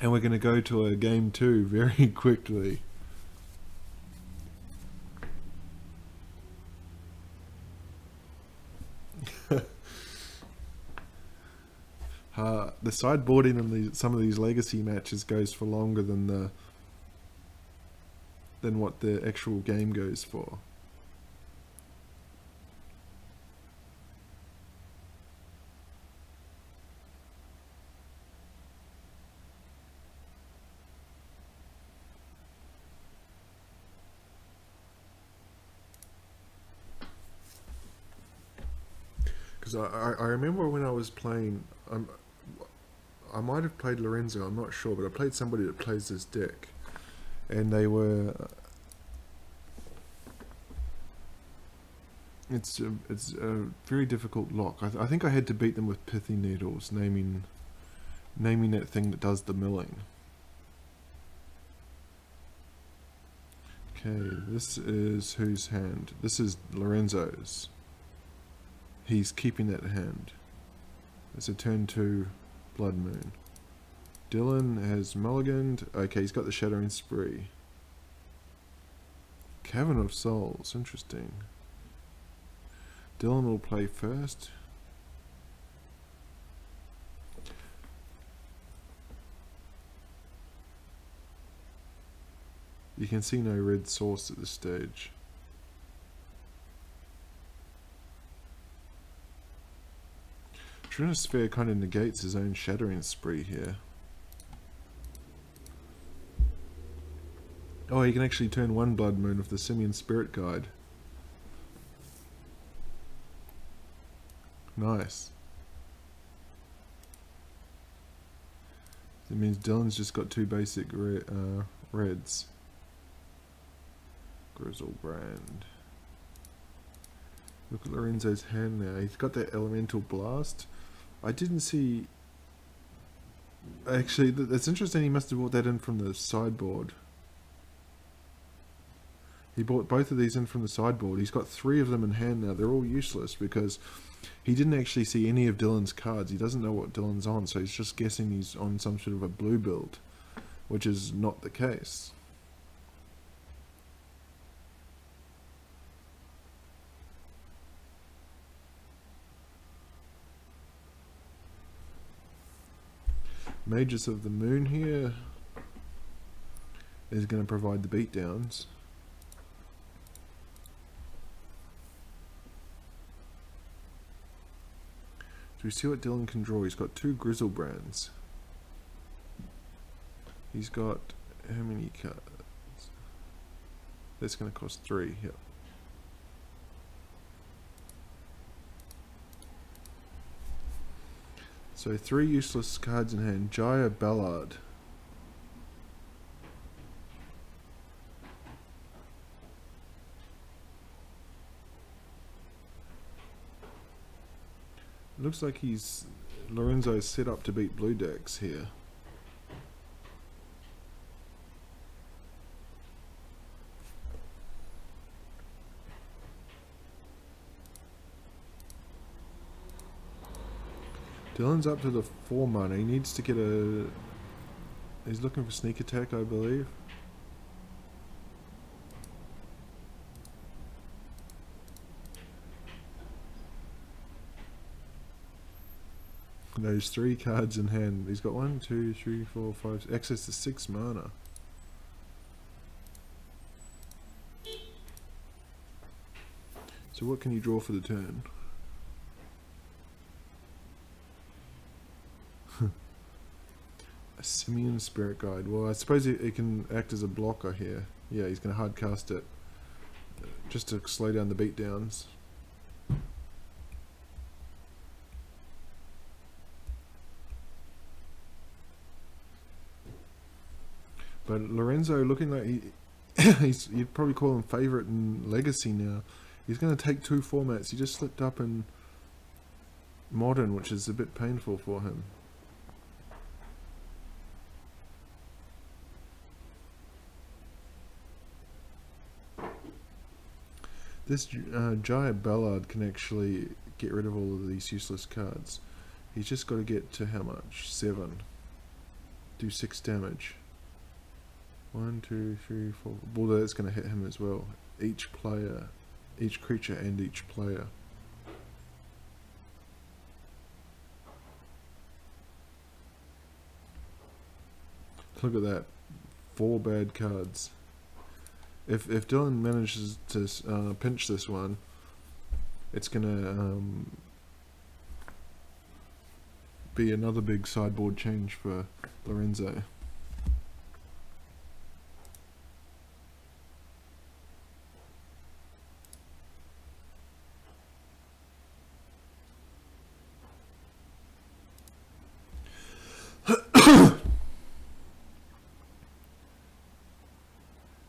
And we're going to go to a game 2 very quickly. The sideboarding in some of these Legacy matches goes for longer than what the actual game goes for. Because I remember when I was playing, I might have played Lorenzo, I'm not sure, but I played somebody that plays this deck, and they were. It's a very difficult lock. I think I had to beat them with Pithy Needles, naming that thing that does the milling. Okay, this is whose hand? This is Lorenzo's. He's keeping that hand. It's a turn 2 Blood Moon. Dylan has mulliganed. Okay, he's got the Shattering Spree. Cavern of Souls, interesting. Dylan will play first. You can see no red source at this stage. Trinisphere kind of negates his own Shattering Spree here. Oh, he can actually turn 1 Blood Moon with the Simian Spirit Guide. Nice. That means Dylan's just got 2 basic reds. Grizzlebrand. Look at Lorenzo's hand now. He's got that Elemental Blast. I didn't see... Actually, that's interesting. He must have brought that in from the sideboard. He bought both of these in from the sideboard. He's got 3 of them in hand now. They're all useless because he didn't actually see any of Dylan's cards. He doesn't know what Dylan's on, so he's just guessing he's on some sort of a blue build, which is not the case. Mages of the Moon here is going to provide the beatdowns. So we see what Dylan can draw. He's got 2 Grizzlebrands. He's got how many cards? That's going to cost 3. Yep. So 3 useless cards in hand. Jaya Ballard. Looks like Lorenzo's set up to beat blue decks here. Dylan's up to the 4 mana. He needs to get a... He's looking for sneak attack, I believe. Those 3 cards in hand. He's got 1, 2, 3, 4, 5... access to 6 mana. So what can you draw for the turn? A Simian Spirit Guide. Well, I suppose it can act as a blocker here. Yeah, he's going to hard cast it just to slow down the beatdowns. But Lorenzo looking like you'd probably call him favourite in Legacy now. He's going to take 2 formats. He just slipped up in Modern, which is a bit painful for him. This Giant Ballard can actually get rid of all of these useless cards. He's just got to get to how much? 7. Do 6 damage. 1, 2, 3, 4. Well, that's going to hit him as well. Each player, each creature and each player. Look at that. 4 bad cards. If Dylan manages to pinch this one, it's gonna be another big sideboard change for Lorenzo.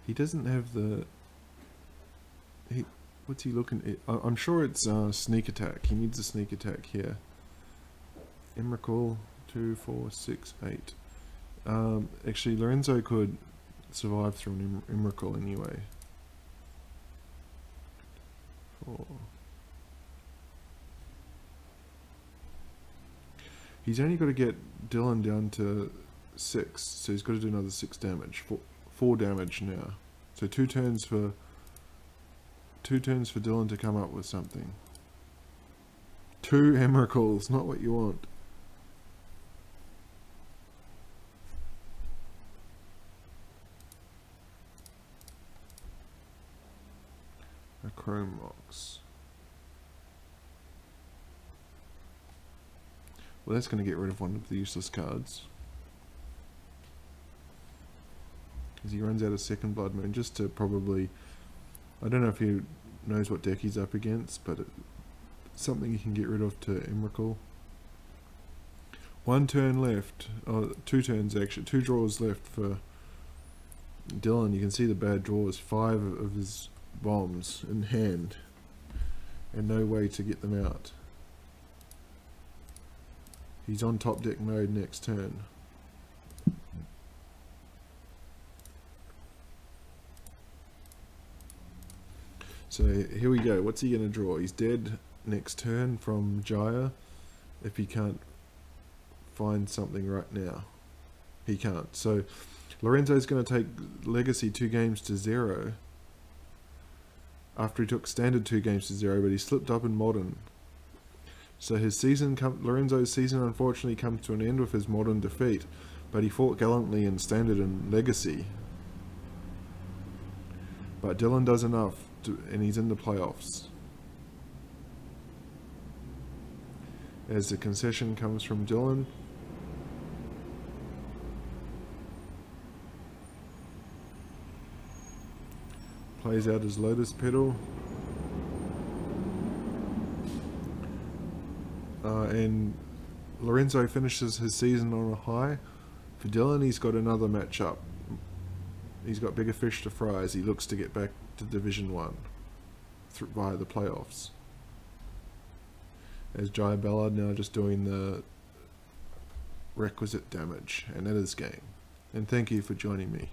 He doesn't have the... What's he looking at? I'm sure it's sneak attack. He needs a sneak attack here. Emrakul, 2, 4, 6, 8. Actually, Lorenzo could survive through an Emrakul anyway. 4. He's only got to get Dylan down to 6, so he's got to do another 6 damage. 4 damage now. So 2 turns for Dylan to come up with something. 2 Emrakuls, not what you want. A Chrome Mox. Well, that's going to get rid of one of the useless cards. Because he runs out of second Blood Moon, just to probably... I don't know if he knows what deck he's up against, but something he can get rid of to Emrakul. 1 turn left. Oh, 2 turns actually. 2 draws left for Dylan. You can see the bad draws. 5 of his bombs in hand. And no way to get them out. He's on top deck mode next turn. So here we go. What's he going to draw? He's dead next turn from Jaya if he can't find something right now. He can't. So Lorenzo's going to take Legacy 2 games to 0 after he took Standard 2 games to 0, but he slipped up in Modern. So his season, Lorenzo's season unfortunately comes to an end with his Modern defeat, but he fought gallantly in Standard and Legacy. But Dylan does enough, and he's in the playoffs. As the concession comes from Dylan. Plays out his Lotus Petal. And Lorenzo finishes his season on a high. For Dylan, he's got another matchup. He's got bigger fish to fry as he looks to get back to Division 1 via the playoffs. As Jai Ballard now just doing the requisite damage, and that is game. And thank you for joining me.